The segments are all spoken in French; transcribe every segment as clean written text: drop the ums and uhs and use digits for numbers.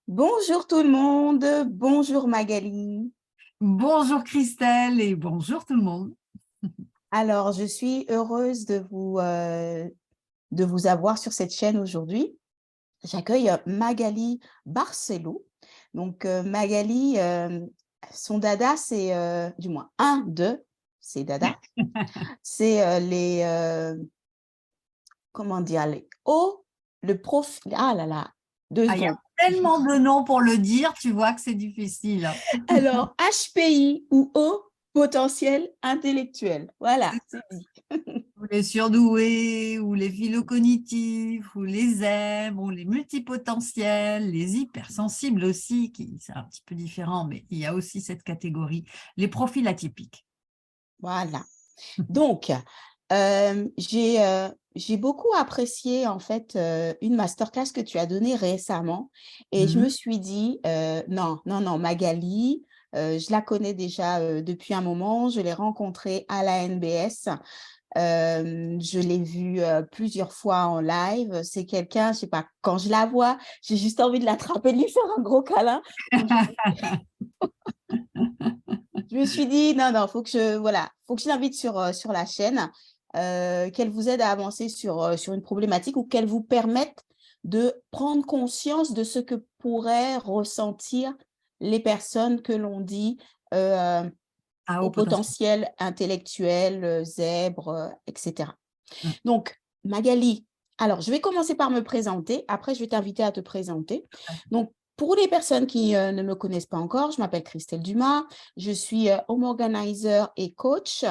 Bonjour tout le monde, bonjour Magali. Bonjour Christelle et bonjour tout le monde. Alors, je suis heureuse de vous avoir sur cette chaîne aujourd'hui. J'accueille Magali Barcelo. Donc, Magali, son dada, c'est, du moins, un de ses dada, c'est comment dire, les hauts, le profil, ah là là, deux Ah, il y a secondes. tellement de noms pour le dire, tu vois que c'est difficile. Alors, HPI ou haut potentiel intellectuel. Voilà, c'est dit. Ou les surdoués, ou les phylocognitifs, ou les zèbres, ou les multipotentiels, les hypersensibles aussi, qui c'est un petit peu différent, mais il y a aussi cette catégorie, les profils atypiques. Voilà. Donc, j'ai beaucoup apprécié en fait une masterclass que tu as donnée récemment et je me Mhm. suis dit, non, non, non, Magali, je la connais déjà depuis un moment, je l'ai rencontrée à la NBS, je l'ai vue plusieurs fois en live, c'est quelqu'un, je sais pas, quand je la vois, j'ai juste envie de l'attraper, de lui faire un gros câlin. Donc, je me suis dit, non, non, voilà, faut que je l'invite sur la chaîne, qu'elle vous aide à avancer sur une problématique ou qu'elle vous permette de prendre conscience de ce que pourraient ressentir les personnes que l'on dit euh, À haut au potentiel. potentiel intellectuel, zèbre, etc. Mm. Donc, Magali, alors je vais commencer par me présenter, après je vais t'inviter à te présenter. Donc, pour les personnes qui ne me connaissent pas encore, je m'appelle Christelle Dumas, je suis home organizer et coach.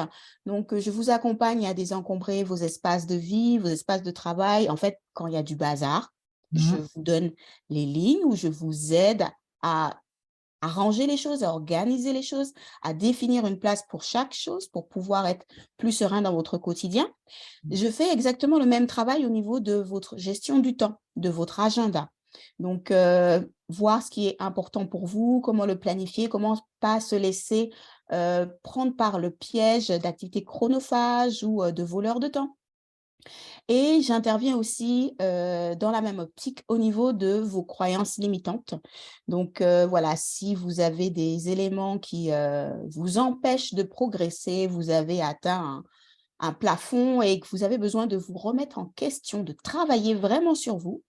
Donc, je vous accompagne à désencombrer vos espaces de vie, vos espaces de travail. En fait, quand il y a du bazar, je Mm. vous donne les lignes où je vous aide à ranger les choses, à organiser les choses, à définir une place pour chaque chose pour pouvoir être plus serein dans votre quotidien. Je fais exactement le même travail au niveau de votre gestion du temps, de votre agenda. Donc, voir ce qui est important pour vous, comment le planifier, comment pas se laisser prendre par le piège d'activités chronophages ou de voleurs de temps. Et j'interviens aussi dans la même optique au niveau de vos croyances limitantes. Donc, voilà, si vous avez des éléments qui vous empêchent de progresser, vous avez atteint un plafond et que vous avez besoin de vous remettre en question, de travailler vraiment sur vous,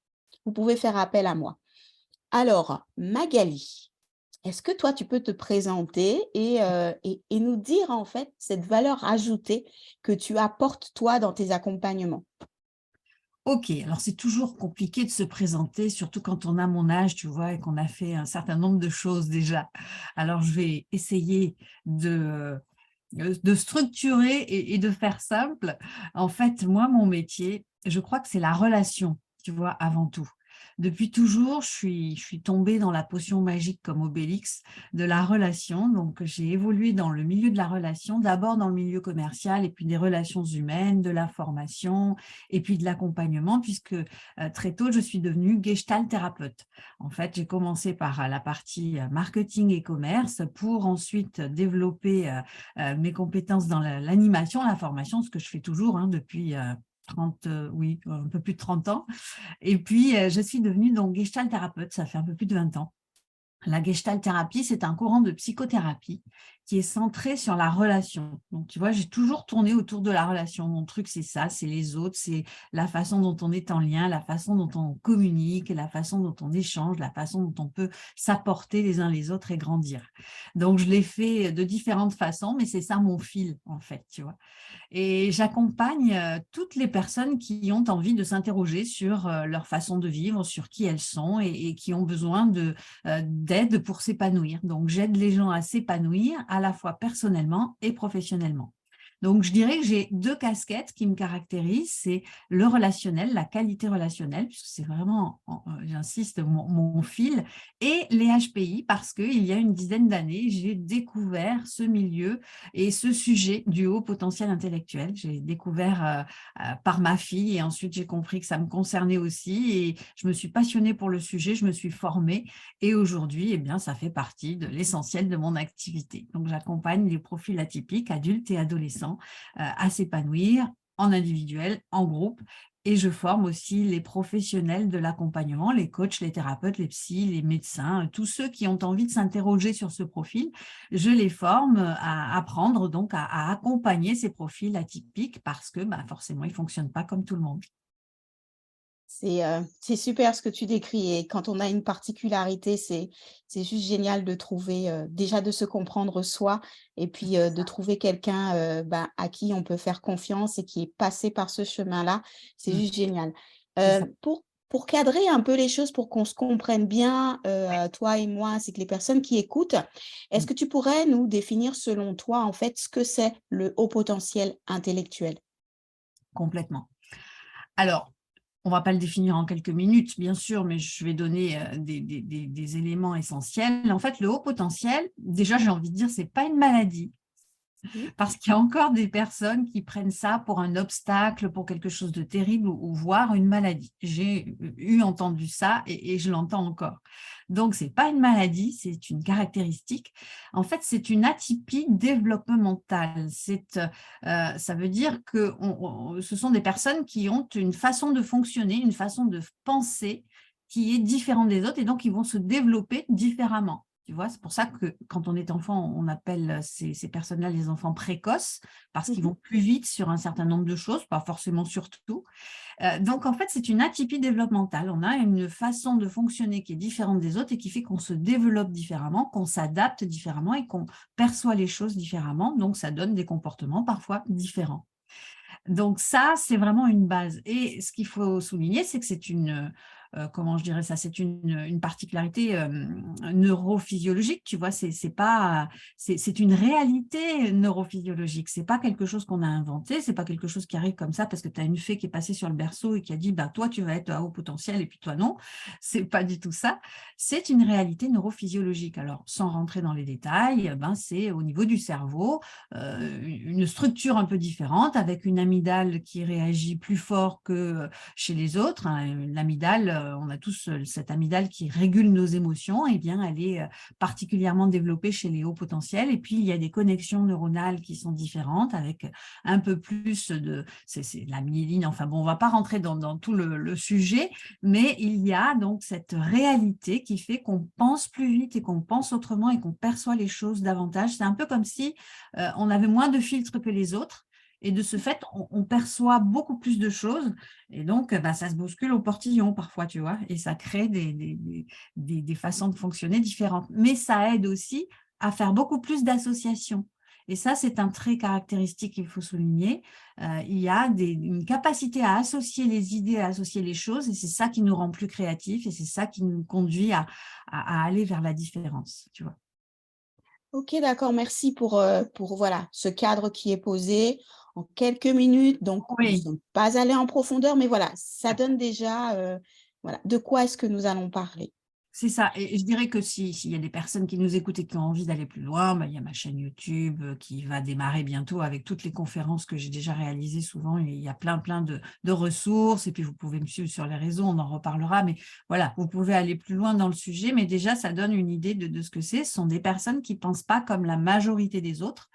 vous pouvez faire appel à moi. Alors, Magali, est-ce que toi, tu peux te présenter et nous dire en fait cette valeur ajoutée que tu apportes toi dans tes accompagnements? Ok, alors c'est toujours compliqué de se présenter, surtout quand on a mon âge, tu vois, et qu'on a fait un certain nombre de choses déjà. Alors je vais essayer de structurer et de faire simple. En fait, moi, mon métier, je crois que c'est la relation, tu vois, avant tout. Depuis toujours, je suis tombée dans la potion magique comme Obélix de la relation. Donc, j'ai évolué dans le milieu de la relation, d'abord dans le milieu commercial et puis des relations humaines, de la formation et puis de l'accompagnement, puisque très tôt, je suis devenue gestalt thérapeute. En fait, j'ai commencé par la partie marketing et commerce pour ensuite développer mes compétences dans l'animation, la formation, ce que je fais toujours depuis 30, oui, un peu plus de 30 ans. Et puis, je suis devenue donc gestalt thérapeute, ça fait un peu plus de 20 ans. La gestalt thérapie, c'est un courant de psychothérapie qui est centré sur la relation. Donc, tu vois, j'ai toujours tourné autour de la relation. Mon truc, c'est ça, c'est les autres, c'est la façon dont on est en lien, la façon dont on communique, la façon dont on échange, la façon dont on peut s'apporter les uns les autres et grandir. Donc, je l'ai fait de différentes façons, mais c'est ça mon fil, en fait, tu vois. Et j'accompagne toutes les personnes qui ont envie de s'interroger sur leur façon de vivre, sur qui elles sont et qui ont besoin d'aide pour s'épanouir. Donc, j'aide les gens à s'épanouir à la fois personnellement et professionnellement. Donc, je dirais que j'ai deux casquettes qui me caractérisent, c'est le relationnel, la qualité relationnelle, puisque c'est vraiment, j'insiste, mon fil, et les HPI, parce qu'il y a une dizaine d'années, j'ai découvert ce milieu et ce sujet du haut potentiel intellectuel. J'ai découvert par ma fille et ensuite j'ai compris que ça me concernait aussi et je me suis passionnée pour le sujet, je me suis formée et aujourd'hui, eh bien, ça fait partie de l'essentiel de mon activité. Donc, j'accompagne les profils atypiques, adultes et adolescents, à s'épanouir en individuel, en groupe Et je forme aussi les professionnels de l'accompagnement, les coachs, les thérapeutes, les psys, les médecins, tous ceux qui ont envie de s'interroger sur ce profil. Je les forme à apprendre, donc à accompagner ces profils atypiques parce que forcément, ils ne fonctionnent pas comme tout le monde. C'est super ce que tu décris et quand on a une particularité, c'est juste génial de trouver, déjà de se comprendre soi et puis, C'est de ça, trouver quelqu'un, à qui on peut faire confiance et qui est passé par ce chemin-là. C'est mmh, juste génial. c'est ça. Pour cadrer un peu les choses, pour qu'on se comprenne bien, Ouais, toi et moi, ainsi que les personnes qui écoutent, est-ce mmh, que tu pourrais nous définir selon toi, en fait, ce que c'est le haut potentiel intellectuel? complètement. Alors, on ne va pas le définir en quelques minutes, bien sûr, mais je vais donner des éléments essentiels. En fait, le haut potentiel, déjà, j'ai envie de dire, ce n'est pas une maladie. Mmh. Parce qu'il y a encore des personnes qui prennent ça pour un obstacle, pour quelque chose de terrible ou voire une maladie. J'ai entendu ça et je l'entends encore. Donc, ce n'est pas une maladie, c'est une caractéristique. En fait, c'est une atypie développementale. Ça veut dire que ce sont des personnes qui ont une façon de fonctionner, une façon de penser qui est différente des autres et donc ils vont se développer différemment. Tu vois, c'est pour ça que quand on est enfant, on appelle ces personnes-là les enfants précoces, parce qu'ils Mmh. vont plus vite sur un certain nombre de choses, pas forcément sur tout. Donc, en fait, c'est une atypie développementale. On a une façon de fonctionner qui est différente des autres et qui fait qu'on se développe différemment, qu'on s'adapte différemment et qu'on perçoit les choses différemment. Donc, ça donne des comportements parfois différents. Donc ça, c'est vraiment une base et ce qu'il faut souligner, c'est que c'est une, comment je dirais ça? C'est une particularité, neurophysiologique, tu vois? C'est pas c'est une réalité neurophysiologique. C'est pas quelque chose qu'on a inventé, c'est pas quelque chose qui arrive comme ça parce que tu as une fée qui est passée sur le berceau et qui a dit: «Bah, toi, tu vas être à haut potentiel et puis toi, non». C'est pas du tout ça. C'est une réalité neurophysiologique. Alors, sans rentrer dans les détails, c'est au niveau du cerveau, une structure un peu différente avec une amygdale qui réagit plus fort que chez les autres, hein. L'amygdale, on a tous cette amygdale qui régule nos émotions, et bien elle est particulièrement développée chez les hauts potentiels. Et puis il y a des connexions neuronales qui sont différentes avec un peu plus de, c'est la myéline, enfin bon, on ne va pas rentrer dans tout le sujet, mais il y a donc cette réalité qui fait qu'on pense plus vite et qu'on pense autrement et qu'on perçoit les choses davantage. C'est un peu comme si on avait moins de filtres que les autres. Et de ce fait, on perçoit beaucoup plus de choses. Et donc, ça se bouscule au portillon parfois, tu vois. Et ça crée des façons de fonctionner différentes. Mais ça aide aussi à faire beaucoup plus d'associations. Et ça, c'est un trait caractéristique qu'il faut souligner. Il y a une capacité à associer les idées, à associer les choses. Et c'est ça qui nous rend plus créatifs. Et c'est ça qui nous conduit à aller vers la différence, tu vois. OK, d'accord, merci pour voilà, ce cadre qui est posé en quelques minutes. Donc, nous ne Oui. sommes pas allés en profondeur, mais voilà, ça donne déjà, voilà, de quoi est-ce que nous allons parler. C'est ça et je dirais que s'il y a des personnes qui nous écoutent et qui ont envie d'aller plus loin, il y a ma chaîne YouTube, qui va démarrer bientôt avec toutes les conférences que j'ai déjà réalisées souvent et il y a plein de ressources et puis vous pouvez me suivre sur les réseaux, on en reparlera mais voilà, vous pouvez aller plus loin dans le sujet mais déjà ça donne une idée de ce que c'est. Ce sont des personnes qui ne pensent pas comme la majorité des autres,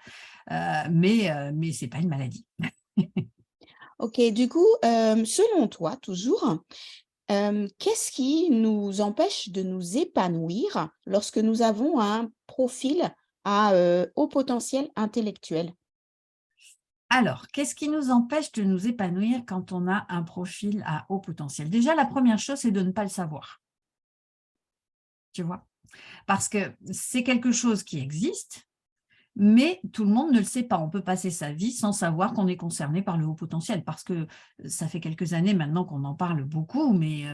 mais ce n'est pas une maladie. OK, du coup, selon toi, toujours, qu'est-ce qui nous empêche de nous épanouir lorsque nous avons un profil à, haut potentiel intellectuel? Alors, qu'est-ce qui nous empêche de nous épanouir quand on a un profil à haut potentiel? Déjà, la première chose, c'est de ne pas le savoir, tu vois? Parce que c'est quelque chose qui existe, mais tout le monde ne le sait pas. On peut passer sa vie sans savoir qu'on est concerné par le haut potentiel parce que ça fait quelques années maintenant qu'on en parle beaucoup, mais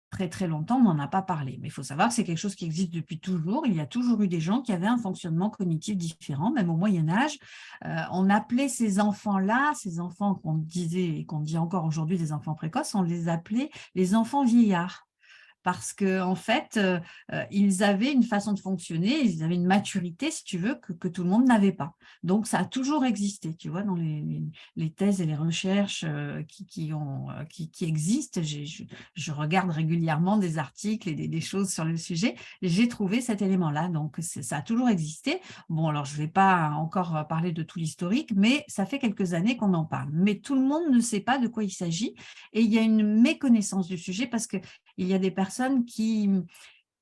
très, très longtemps, on n'en a pas parlé. Mais il faut savoir que c'est quelque chose qui existe depuis toujours. Il y a toujours eu des gens qui avaient un fonctionnement cognitif différent, même au Moyen Âge. On appelait ces enfants-là, ces enfants qu'on disait et qu'on dit encore aujourd'hui des enfants précoces, on les appelait les enfants vieillards. parce que en fait, ils avaient une façon de fonctionner, ils avaient une maturité, si tu veux, que tout le monde n'avait pas. Donc, ça a toujours existé, tu vois, dans les thèses et les recherches qui existent. Je regarde régulièrement des articles et des choses sur le sujet, et j'ai trouvé cet élément-là. Donc, ça a toujours existé. Bon, alors, je ne vais pas encore parler de tout l'historique, mais ça fait quelques années qu'on en parle. Mais tout le monde ne sait pas de quoi il s'agit, et il y a une méconnaissance du sujet parce qu'il y a des personnes qui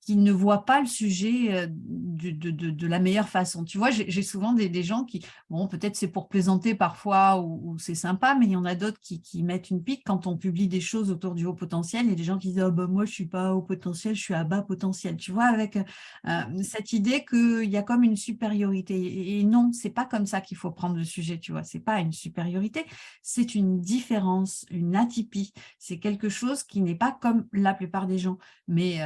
ne voient pas le sujet de la meilleure façon. Tu vois, j'ai souvent des gens qui, bon, peut-être c'est pour plaisanter parfois ou c'est sympa, mais il y en a d'autres qui mettent une pique quand on publie des choses autour du haut potentiel. Il y a des gens qui disent, oh, ben, moi, je ne suis pas haut potentiel, je suis à bas potentiel. Tu vois, avec cette idée qu'il y a comme une supériorité. Et non, ce n'est pas comme ça qu'il faut prendre le sujet, tu vois. Ce n'est pas une supériorité, c'est une différence, une atypie. C'est quelque chose qui n'est pas comme la plupart des gens. Mais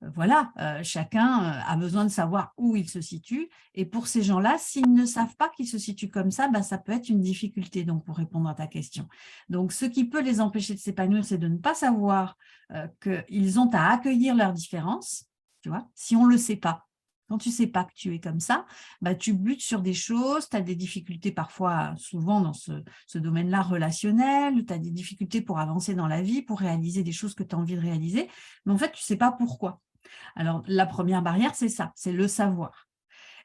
voilà, chacun a besoin de savoir où il se situe. Et pour ces gens-là, s'ils ne savent pas qu'ils se situent comme ça, ben, ça peut être une difficulté, donc, pour répondre à ta question. Donc, ce qui peut les empêcher de s'épanouir, c'est de ne pas savoir qu'ils ont à accueillir leurs différences, tu vois, si on ne le sait pas. Quand tu ne sais pas que tu es comme ça, bah, tu butes sur des choses, tu as des difficultés parfois, souvent dans ce domaine-là relationnel, tu as des difficultés pour avancer dans la vie, pour réaliser des choses que tu as envie de réaliser, mais en fait, tu ne sais pas pourquoi. Alors, la première barrière, c'est ça, c'est le savoir.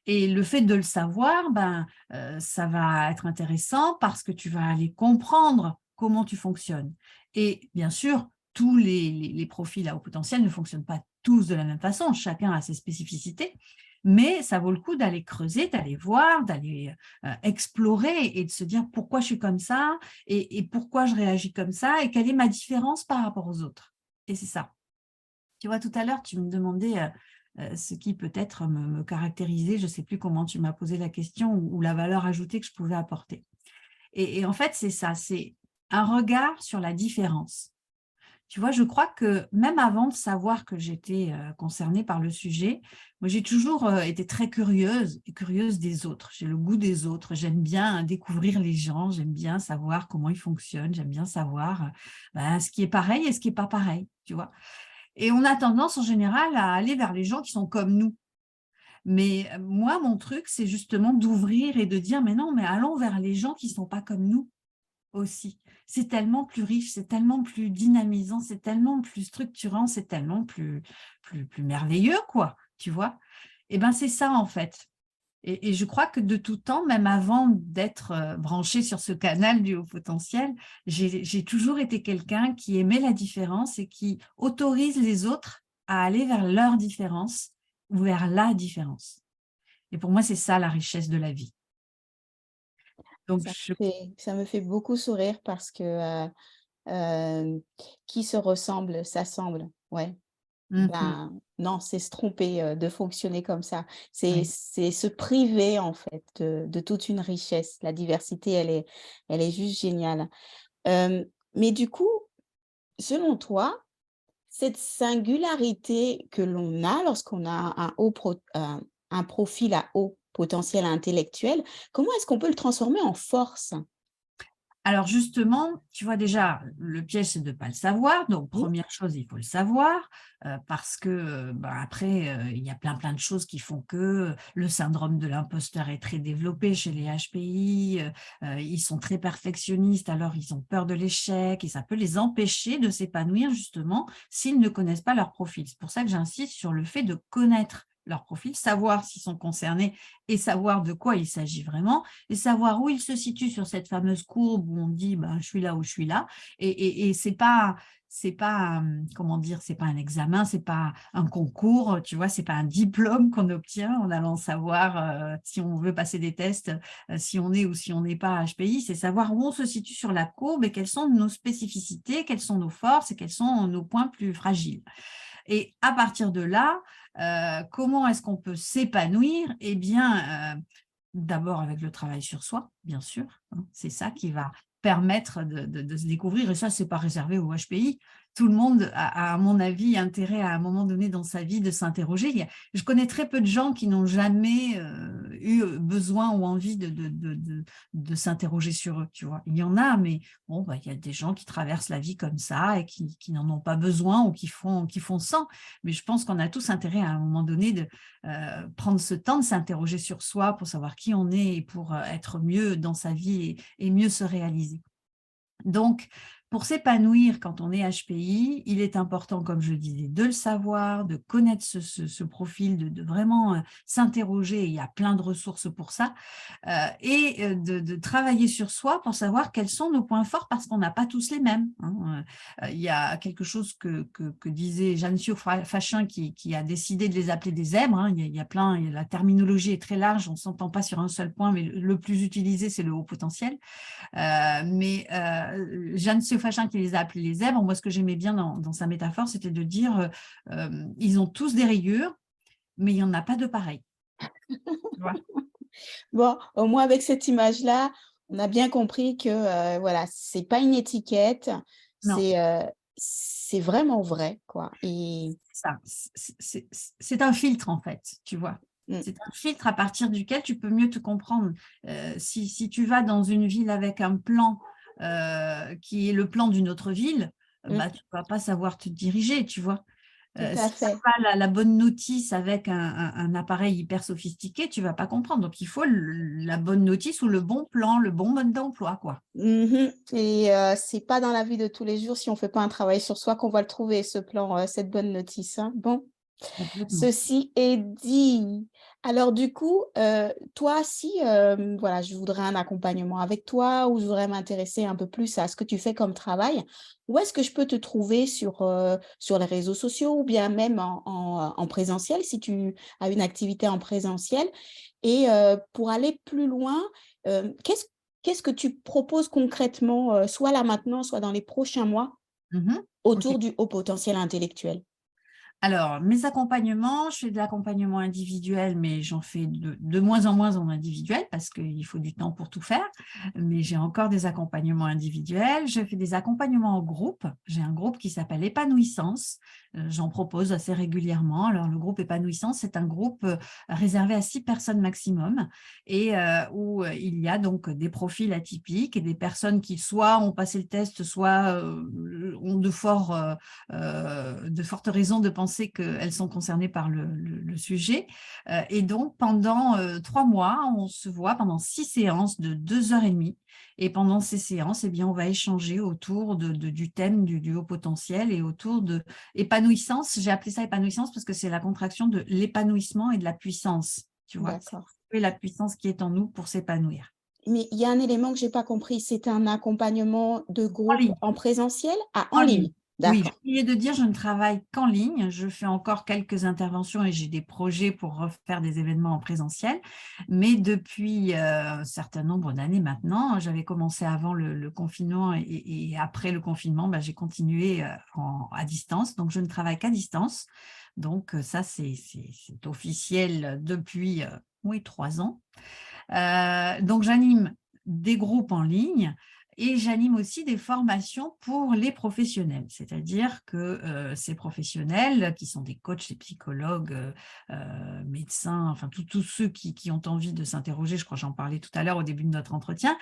Et le fait de le savoir, ben, ça va être intéressant parce que tu vas aller comprendre comment tu fonctionnes. Et bien sûr, tous les profils à haut potentiel ne fonctionnent pas tous de la même façon, chacun a ses spécificités, mais ça vaut le coup d'aller creuser, d'aller voir, d'aller explorer et de se dire pourquoi je suis comme ça et pourquoi je réagis comme ça et quelle est ma différence par rapport aux autres. Et c'est ça. Tu vois, tout à l'heure, tu me demandais ce qui peut-être me caractérisait, je ne sais plus comment tu m'as posé la question, ou la valeur ajoutée que je pouvais apporter. Et en fait, c'est ça, c'est un regard sur la différence. Tu vois, je crois que même avant de savoir que j'étais concernée par le sujet, moi, j'ai toujours été très curieuse, et curieuse des autres. J'ai le goût des autres. J'aime bien découvrir les gens. J'aime bien savoir comment ils fonctionnent. J'aime bien savoir ce qui est pareil et ce qui n'est pas pareil, tu vois. Et on a tendance en général à aller vers les gens qui sont comme nous. Mais moi, mon truc, c'est justement d'ouvrir et de dire, mais non, mais allons vers les gens qui ne sont pas comme nous aussi. C'est tellement plus riche, c'est tellement plus dynamisant, c'est tellement plus structurant, c'est tellement plus merveilleux, quoi, tu vois. Et bien, c'est ça, en fait. Et je crois que de tout temps, même avant d'être branchée sur ce canal du haut potentiel, j'ai toujours été quelqu'un qui aimait la différence et qui autorise les autres à aller vers leur différence ou vers la différence. Et pour moi, c'est ça la richesse de la vie. Donc, Ça me fait beaucoup sourire parce que, qui se ressemble s'assemble, ouais. Mhm, Ben, non, c'est se tromper, de fonctionner comme ça. oui. C'est se priver, en fait, de toute une richesse. La diversité, elle est juste géniale. Mais du coup, selon toi, cette singularité que l'on a lorsqu'on a un profil à haut potentiel intellectuel, comment est-ce qu'on peut le transformer en force? Alors justement, tu vois déjà, le piège, c'est de ne pas le savoir. Donc, Mmh, première chose, il faut le savoir parce que après, il y a plein de choses qui font que le syndrome de l'imposteur est très développé chez les HPI. Ils sont très perfectionnistes, alors ils ont peur de l'échec et ça peut les empêcher de s'épanouir justement s'ils ne connaissent pas leur profil. C'est pour ça que j'insiste sur le fait de connaître leur profil, savoir s'ils sont concernés et savoir de quoi il s'agit vraiment et savoir où il se situe sur cette fameuse courbe où on dit ben, je suis là ou je suis là. Et c'est pas comment dire, c'est pas un examen, c'est pas un concours, tu vois, c'est pas un diplôme qu'on obtient en allant savoir si on veut passer des tests, si on est ou si on n'est pas HPI, c'est savoir où on se situe sur la courbe et quelles sont nos spécificités, quelles sont nos forces et quels sont nos points plus fragiles. Et à partir de là, comment est-ce qu'on peut s'épanouir? Eh bien, d'abord avec le travail sur soi, bien sûr, hein. C'est ça qui va permettre de se découvrir. Et ça, ce n'est pas réservé au HPI. tout le monde a, à mon avis, intérêt à un moment donné dans sa vie de s'interroger. Je connais très peu de gens qui n'ont jamais eu besoin ou envie de s'interroger sur eux, tu vois. Il y en a, mais bon, bah, il y a des gens qui traversent la vie comme ça et qui n'en ont pas besoin ou qui font sans. Mais je pense qu'on a tous intérêt à un moment donné de prendre ce temps de s'interroger sur soi pour savoir qui on est et pour être mieux dans sa vie et mieux se réaliser. Donc, pour s'épanouir quand on est HPI, il est important, comme je disais, de le savoir, de connaître ce profil, de vraiment s'interroger. Il y a plein de ressources pour ça. Et de travailler sur soi pour savoir quels sont nos points forts parce qu'on n'a pas tous les mêmes. Hein. Il y a quelque chose que disait Jeanne Fachin qui a décidé de les appeler des zèbres. Hein. Il y a plein, la terminologie est très large, on ne s'entend pas sur un seul point, mais le plus utilisé, c'est le haut potentiel. Mais Jeanne Fachin qui les a appelés les zèbres, moi ce que j'aimais bien dans sa métaphore, c'était de dire ils ont tous des rayures, mais il n'y en a pas de pareil. Tu vois. Bon, au moins avec cette image-là, on a bien compris que voilà, c'est pas une étiquette, Non, c'est vraiment vrai, quoi. Et ça, c'est un filtre en fait, tu vois. mmh, C'est un filtre à partir duquel tu peux mieux te comprendre. Si tu vas dans une ville avec un plan qui est le plan d'une autre ville, mmh, bah, tu ne vas pas savoir te diriger, tu vois. tout à Si tu fait. n'as pas la bonne notice avec un appareil hyper sophistiqué, tu ne vas pas comprendre. Donc, il faut la bonne notice ou le bon plan, le bon mode d'emploi, quoi. Mmh. Et c'est pas dans la vie de tous les jours, si on fait pas un travail sur soi, qu'on va le trouver, ce plan, cette bonne notice, hein. Bon. Complètement. Ceci est dit. Alors du coup, toi, si, voilà, je voudrais un accompagnement avec toi ou je voudrais m'intéresser un peu plus à ce que tu fais comme travail, où est-ce que je peux te trouver sur les réseaux sociaux ou bien même en présentiel, si tu as une activité en présentiel? Et pour aller plus loin, qu'est-ce que tu proposes concrètement, soit là maintenant, soit dans les prochains mois, Mhm. OK. autour du haut potentiel intellectuel? Alors, mes accompagnements, je fais de l'accompagnement individuel, mais j'en fais de moins en moins en individuel parce qu'il faut du temps pour tout faire. Mais j'ai encore des accompagnements individuels. Je fais des accompagnements en groupe. J'ai un groupe qui s'appelle Épanouissance. J'en propose assez régulièrement. Alors, le groupe Épanouissance, c'est un groupe réservé à 6 personnes maximum et où il y a donc des profils atypiques et des personnes qui soit ont passé le test, soit ont de fortes raisons de penser qu'elles sont concernées par le sujet. Et donc, pendant 3 mois, on se voit pendant 6 séances de 2h30. Et pendant ces séances, eh bien, on va échanger autour du thème du haut potentiel et autour de épanouissance. J'ai appelé ça épanouissance parce que c'est la contraction de l'épanouissement et de la puissance. Tu vois, D'accord. et la puissance qui est en nous pour s'épanouir. Mais il y a un élément que j'ai pas compris, c'est un accompagnement de En groupe ligne. en présentiel? Ah, en En ligne. ligne, Oui, j'ai d'accord. oublié de dire, je ne travaille qu'en ligne. Je fais encore quelques interventions et j'ai des projets pour refaire des événements en présentiel. Mais depuis un certain nombre d'années maintenant, j'avais commencé avant le confinement et après le confinement, bah, j'ai continué à distance. Donc, je ne travaille qu'à distance. Donc, ça, c'est officiel depuis oui, 3 ans. Donc, j'anime des groupes en ligne et j'anime aussi des formations pour les professionnels. C'est-à-dire que ces professionnels, qui sont des coachs, des psychologues, médecins, enfin tous ceux qui ont envie de s'interroger, je crois que j'en parlais tout à l'heure au début de notre entretien,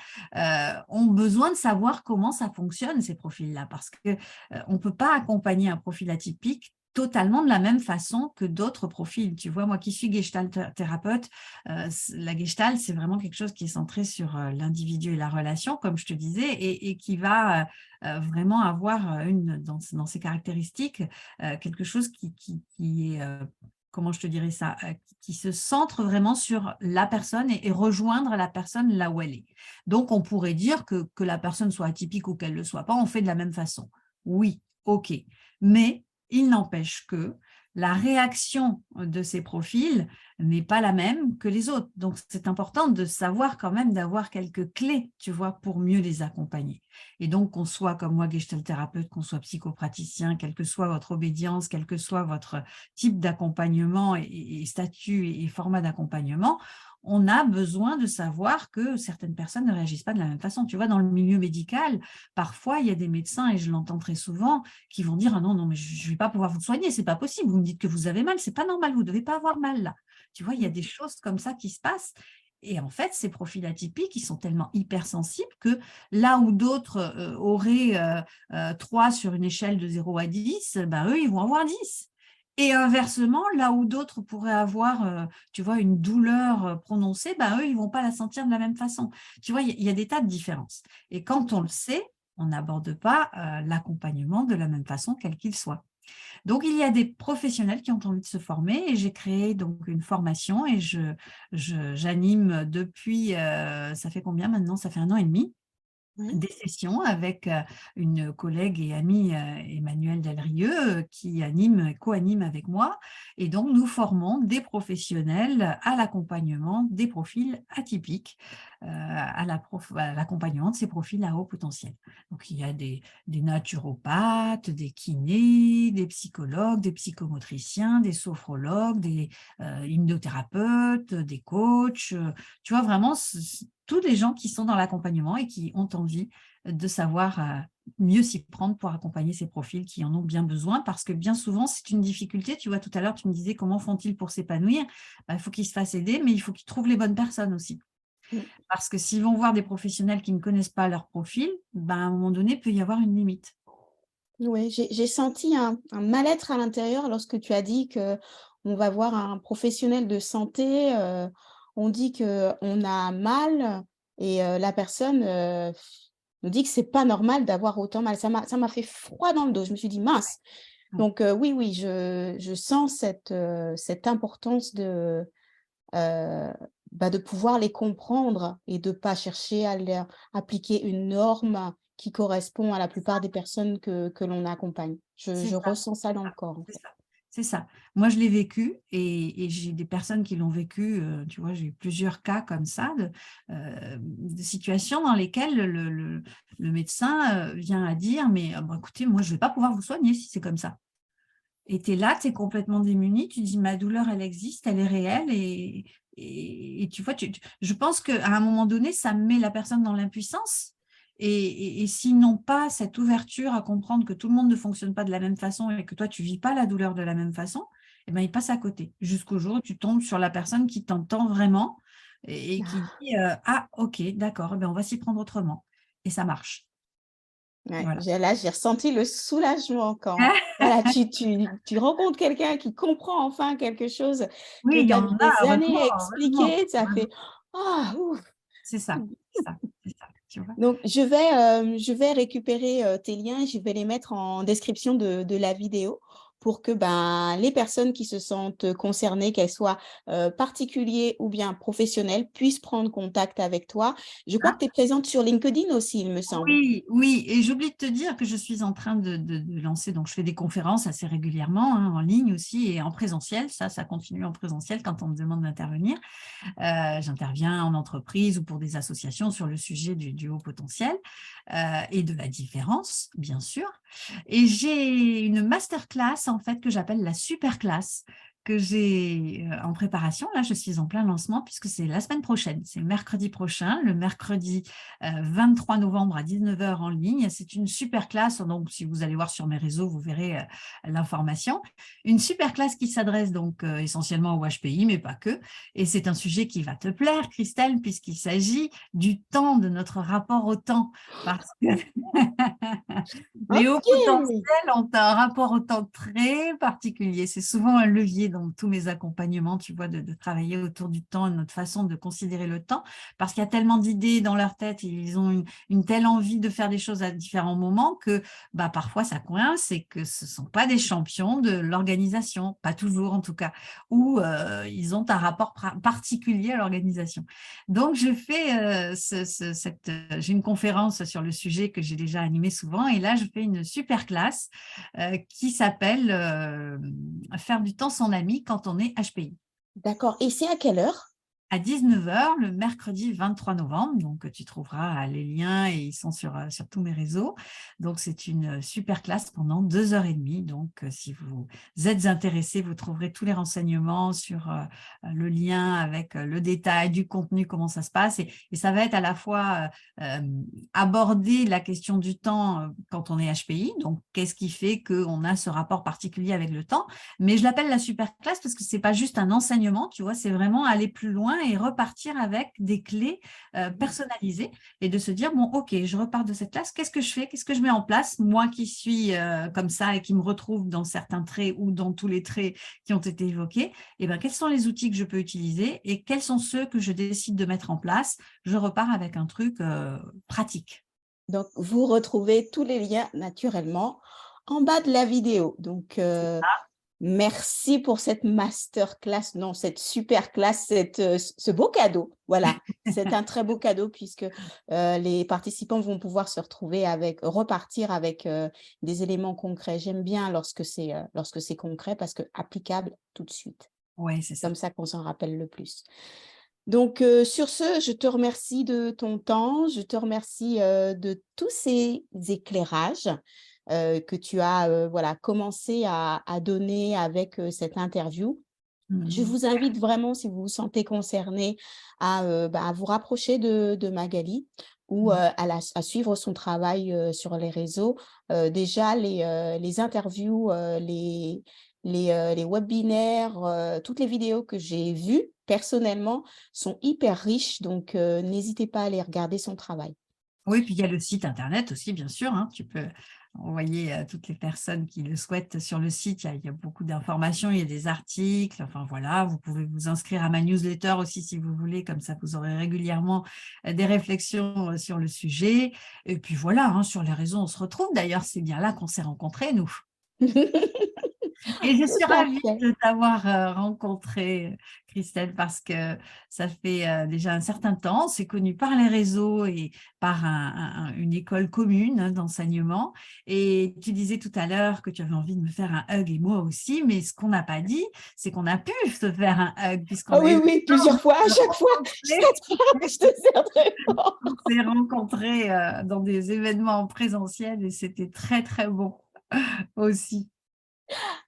ont besoin de savoir comment ça fonctionne, ces profils-là, parce qu'on ne peut pas accompagner un profil atypique totalement de la même façon que d'autres profils. Tu vois, moi qui suis gestalt thérapeute, la gestalt, c'est vraiment quelque chose qui est centré sur l'individu et la relation, comme je te disais, et qui va vraiment avoir dans ses caractéristiques quelque chose qui est, comment je te dirais ça, qui se centre vraiment sur la personne et rejoindre la personne là où elle est. Donc, on pourrait dire que la personne soit atypique ou qu'elle ne le soit pas, on fait de la même façon. Oui, OK. Mais il n'empêche que la réaction de ces profils n'est pas la même que les autres. Donc, c'est important de savoir quand même d'avoir quelques clés, tu vois, pour mieux les accompagner. Et donc, qu'on soit comme moi, gestalt thérapeute, qu'on soit psychopraticien, quelle que soit votre obédience, quel que soit votre type d'accompagnement et statut et format d'accompagnement, on a besoin de savoir que certaines personnes ne réagissent pas de la même façon. Tu vois, dans le milieu médical, parfois, il y a des médecins, et je l'entends très souvent, qui vont dire « Ah non, non, mais je ne vais pas pouvoir vous soigner, c'est pas possible. Vous me dites que vous avez mal, c'est pas normal, vous ne devez pas avoir mal là. » Tu vois, il y a des choses comme ça qui se passent. Et en fait, ces profils atypiques, ils sont tellement hypersensibles que là où d'autres auraient 3 sur une échelle de 0 à 10, ben, eux, ils vont avoir 10. Et inversement, là où d'autres pourraient avoir, tu vois, une douleur prononcée, ben, eux, ils ne vont pas la sentir de la même façon. Tu vois, il y a des tas de différences. Et quand on le sait, on n'aborde pas l'accompagnement de la même façon, quel qu'il soit. Donc, il y a des professionnels qui ont envie de se former et j'ai créé donc une formation et j'anime depuis, ça fait combien maintenant? Ça fait 1 an et demi, Oui. des sessions avec une collègue et amie, Emmanuelle Delrieux, qui co-anime avec moi. Et donc, nous formons des professionnels à l'accompagnement des profils atypiques, à l'accompagnement de ces profils à haut potentiel. Donc, il y a des naturopathes, des kinés, des psychologues, des psychomotriciens, des sophrologues, des hypnothérapeutes, des coachs. Tu vois, vraiment, tous les gens qui sont dans l'accompagnement et qui ont envie de savoir mieux s'y prendre pour accompagner ces profils qui en ont bien besoin, parce que bien souvent, c'est une difficulté. Tu vois, tout à l'heure, tu me disais comment font-ils pour s'épanouir. Il faut qu'ils se fassent aider, mais il faut qu'ils trouvent les bonnes personnes aussi. Mm. Parce que s'ils vont voir des professionnels qui ne connaissent pas leur profil, à un moment donné, il peut y avoir une limite. Oui, j'ai senti un mal-être à l'intérieur lorsque tu as dit que on va voir un professionnel de santé, on dit qu'on a mal et la personne, nous dit que c'est pas normal d'avoir autant mal. Ça m'a fait froid dans le dos. Je me suis dit: «Mince!» Ouais, Donc oui, oui, je sens cette importance de pouvoir les comprendre et de pas chercher à leur appliquer une norme qui correspond à la plupart des personnes que l'on accompagne. Je c'est je ça. ressens ça dans le corps, en C'est fait. ça, c'est ça. Moi, je l'ai vécu et j'ai des personnes qui l'ont vécu, tu vois, j'ai eu plusieurs cas comme ça de situations dans lesquelles le médecin, vient à dire: «Mais, bah, écoutez, moi, je ne vais pas pouvoir vous soigner si c'est comme ça». Et tu es là, tu es complètement démuni, tu dis: «Ma douleur, elle existe, elle est réelle» et tu vois, je pense qu'à un moment donné, ça met la personne dans l'impuissance et s'ils n'ont pas cette ouverture à comprendre que tout le monde ne fonctionne pas de la même façon et que toi, tu vis pas la douleur de la même façon, et ben, ils passent à côté. Jusqu'au jour où tu tombes sur la personne qui t'entend vraiment et qui Ah, dit: «Ah OK, d'accord, eh ben, on va s'y prendre autrement» et ça marche. ouais, Voilà. j'ai ressenti le soulagement quand voilà, tu rencontres quelqu'un qui comprend enfin quelque chose Oui, que il tu y as en mis a, des années à heureusement, expliquer, ça heureusement. fait: «Ah ouf!» C'est ça, c'est ça, tu vois? Donc je vais récupérer, tes liens, je vais les mettre en description de la vidéo pour que, ben, les personnes qui se sentent concernées, qu'elles soient, particuliers ou bien professionnels, puissent prendre contact avec toi. Je crois que tu es présente sur LinkedIn aussi, il me semble? Oui, oui, et j'oublie de te dire que je suis en train de lancer, donc je fais des conférences assez régulièrement, hein, en ligne aussi et en présentiel. Ça continue en présentiel quand on me demande d'intervenir. J'interviens en entreprise ou pour des associations sur le sujet du haut potentiel et de la différence, bien sûr. Et j'ai une masterclass en fait que j'appelle la super classe que j'ai en préparation. Là, je suis en plein lancement puisque c'est la semaine prochaine. C'est mercredi prochain, le mercredi 23 novembre à 19 h en ligne. C'est une super classe. Donc, si vous allez voir sur mes réseaux, vous verrez l'information. Une super classe qui s'adresse donc essentiellement au HPI, mais pas que. Et c'est un sujet qui va te plaire, Christelle, puisqu'il s'agit du temps, de notre rapport au temps. Parce que les hauts OK! potentiels ont un rapport au temps très particulier. C'est souvent un levier dans tous mes accompagnements, tu vois, de travailler autour du temps et de notre façon de considérer le temps, parce qu'il y a tellement d'idées dans leur tête, ils ont une telle envie de faire des choses à différents moments que bah, parfois ça coince et que ce ne sont pas des champions de l'organisation, pas toujours en tout cas, ou ils ont un rapport particulier à l'organisation. Donc, je fais j'ai une conférence sur le sujet que j'ai déjà animé souvent, et là, je fais une super classe qui s'appelle Faire du temps son ami quand on est HPI. D'accord et c'est à quelle heure? à 19 h le mercredi 23 novembre. Donc, tu trouveras les liens et ils sont sur tous mes réseaux. Donc, c'est une super classe pendant 2 h 30. Donc, si vous êtes intéressé, vous trouverez tous les renseignements sur le lien avec le détail du contenu, comment ça se passe. Et ça va être à la fois aborder la question du temps quand on est HPI. Donc, qu'est-ce qui fait qu'on a ce rapport particulier avec le temps? Mais je l'appelle la super classe parce que ce n'est pas juste un enseignement, tu vois, c'est vraiment aller plus loin et repartir avec des clés personnalisées et de se dire, bon, ok, je repars de cette classe, qu'est-ce que je fais? Qu'est-ce que je mets en place? Moi qui suis comme ça et qui me retrouve dans certains traits ou dans tous les traits qui ont été évoqués, eh ben, quels sont les outils que je peux utiliser et quels sont ceux que je décide de mettre en place? Je repars avec un truc pratique. Donc, vous retrouvez tous les liens naturellement en bas de la vidéo. Donc, merci pour cette masterclass, non, cette super classe, ce beau cadeau. Voilà, c'est un très beau cadeau puisque les participants vont pouvoir se retrouver repartir avec des éléments concrets. J'aime bien lorsque c'est concret parce que applicable tout de suite. Oui, c'est ça. Comme ça qu'on s'en rappelle le plus. Donc, sur ce, je te remercie de ton temps, je te remercie de tous ces éclairages que tu as voilà, commencé à donner avec cette interview. Je vous invite vraiment, si vous vous sentez concerné, à vous rapprocher de Magali ou à suivre son travail sur les réseaux. Déjà, les interviews, les webinaires, toutes les vidéos que j'ai vues personnellement sont hyper riches, donc n'hésitez pas à aller regarder son travail. Oui, puis il y a le site internet aussi, bien sûr. Hein. Tu peux envoyer à toutes les personnes qui le souhaitent sur le site. Il y a beaucoup d'informations, il y a des articles. Enfin voilà, vous pouvez vous inscrire à ma newsletter aussi si vous voulez. Comme ça, vous aurez régulièrement des réflexions sur le sujet. Et puis voilà, hein, sur les réseaux, on se retrouve. D'ailleurs, c'est bien là qu'on s'est rencontrés, nous. Et je suis Tout à ravie fait. de t'avoir rencontrée, Christelle, parce que ça fait déjà un certain temps, on s'est connus par les réseaux et par une école commune d'enseignement. Et tu disais tout à l'heure que tu avais envie de me faire un hug et moi aussi, mais ce qu'on n'a pas dit, c'est qu'on a pu se faire un hug puisqu'on Ah a oui, eu oui, plusieurs fois, à chaque fois, je te sers très fort. on s'est rencontrés dans des événements en présentiel et c'était très, très bon aussi.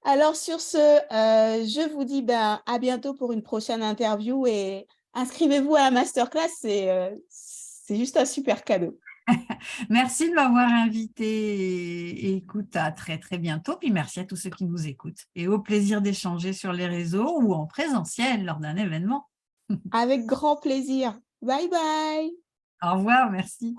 Alors sur ce, je vous dis à bientôt pour une prochaine interview et inscrivez-vous à la masterclass, c'est juste un super cadeau. Merci de m'avoir invité et écoute, à très très bientôt. Puis merci à tous ceux qui nous écoutent et au plaisir d'échanger sur les réseaux ou en présentiel lors d'un événement. Avec grand plaisir. Bye bye. Au revoir, merci.